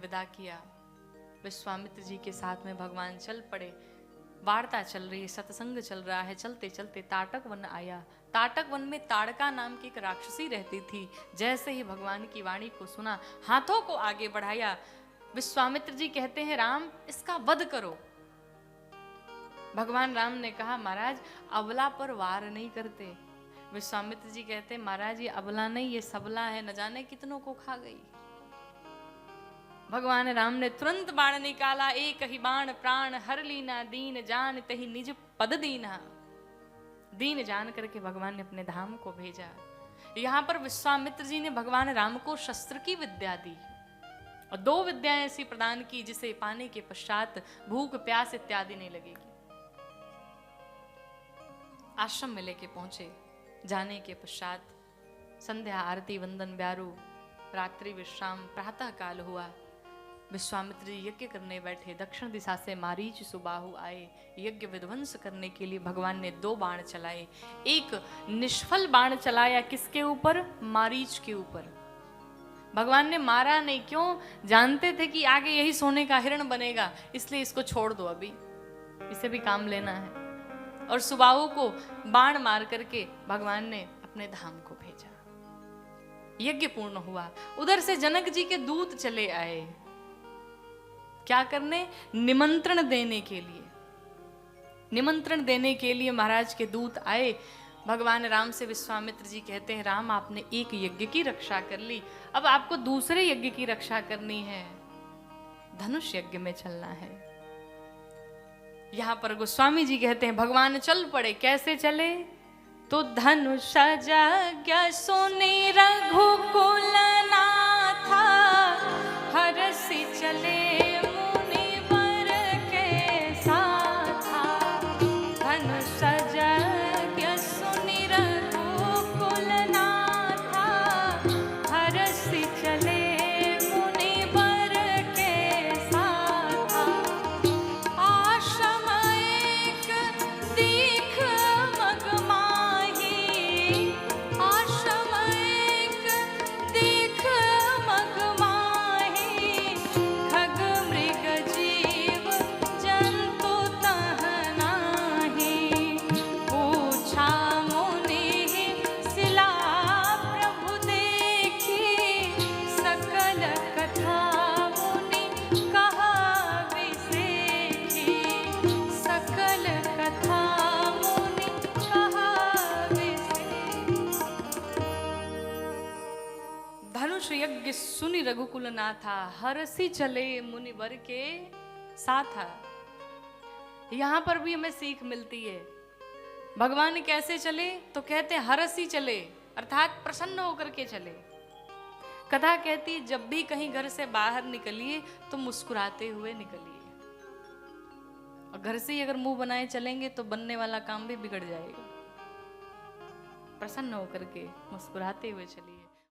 विदा किया। विश्वामित्र जी के साथ में भगवान चल पड़े। वार्ता चल रही है, सत्संग चल रहा है। चलते चलते ताटक वन आया। ताटक वन में ताड़का नाम की एक राक्षसी रहती थी। जैसे ही भगवान की वाणी को सुना, हाथों को आगे बढ़ाया। विश्वामित्र जी कहते हैं, राम इसका वध करो। भगवान राम ने कहा, महाराज अबला पर वार नहीं करते। विश्वामित्र जी कहते हैं, महाराज ये अबला नहीं, ये सबला है, न जाने कितनों को खा गई। भगवान राम ने तुरंत बाण निकाला। एक ही बाण प्राण हर लीना, दीन जान तही निज पद दीना। दीन जान करके भगवान ने अपने धाम को भेजा। यहां पर विश्वामित्र जी ने भगवान राम को शस्त्र की विद्या दी और 2 विद्याएं ऐसी प्रदान की जिसे पाने के पश्चात भूख प्यास इत्यादि नहीं लगेगी। आश्रम में लेके पहुंचे। जाने के पश्चात संध्या आरती वंदन ब्यारू, रात्रि विश्राम, प्रातः काल हुआ। विश्वामित्र जी यज्ञ करने बैठे। दक्षिण दिशा से मारीच सुबाहु आए। यज्ञ विध्वंस करने के लिए भगवान ने 2 बाण चलाए। एक निष्फल बाण चलाया, किसके ऊपर? मारीच के ऊपर। भगवान ने मारा नहीं, क्यों? जानते थे कि आगे यही सोने का हिरण बनेगा, इसलिए इसको छोड़ दो, अभी इसे भी काम लेना है। और सुबाहु को बाण मार करके भगवान ने अपने धाम को भेजा। यज्ञ पूर्ण हुआ। उधर से जनक जी के दूत चले आए। क्या करने? निमंत्रण देने के लिए। निमंत्रण देने के लिए महाराज के दूत आए। भगवान राम से विश्वामित्र जी कहते हैं, राम आपने एक यज्ञ की रक्षा कर ली, अब आपको दूसरे यज्ञ की रक्षा करनी है। धनुष यज्ञ में चलना है। यहां पर गोस्वामी जी कहते हैं, भगवान चल पड़े। कैसे चले? तो धनुष यज्ञ सुनि रघुकुल नाथा, हरसि चले यज्ञ सुनि रघुकुल नाथा, हरसि चले मुनिवर के साथा। यहां पर भी हमें सीख मिलती है। भगवान कैसे चले? तो कहते हरसि चले, अर्थात प्रसन्न होकर के चले। कथा कहती है, जब भी कहीं घर से बाहर निकलिए तो मुस्कुराते हुए निकलिए, और घर से ही अगर मुंह बनाए चलेंगे तो बनने वाला काम भी बिगड़ जाएगा। प्रसन्न होकर के मुस्कुराते हुए चलिए।